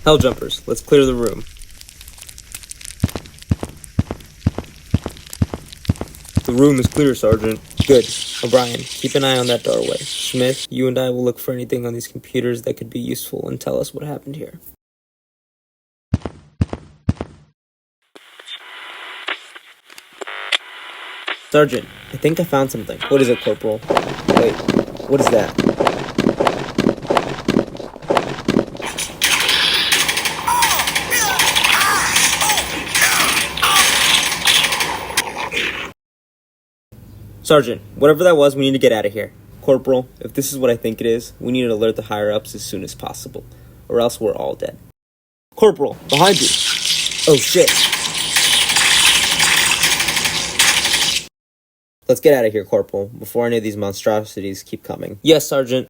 Hell jumpers, let's clear the room. The room is clear, Sergeant. Good. O'Brien, keep an eye on that doorway. Smith, you and I will look for anything on these computers that could be useful and tell us what happened here. Sergeant, I think I found something. What is it, Corporal? Wait, what is that? Sergeant, whatever that was, we need to get out of here. Corporal, if this is what I think it is, we need to alert the higher-ups as soon as possible, or else we're all dead. Corporal, behind you! Oh shit! Let's get out of here, Corporal, before any of these monstrosities keep coming. Yes, Sergeant.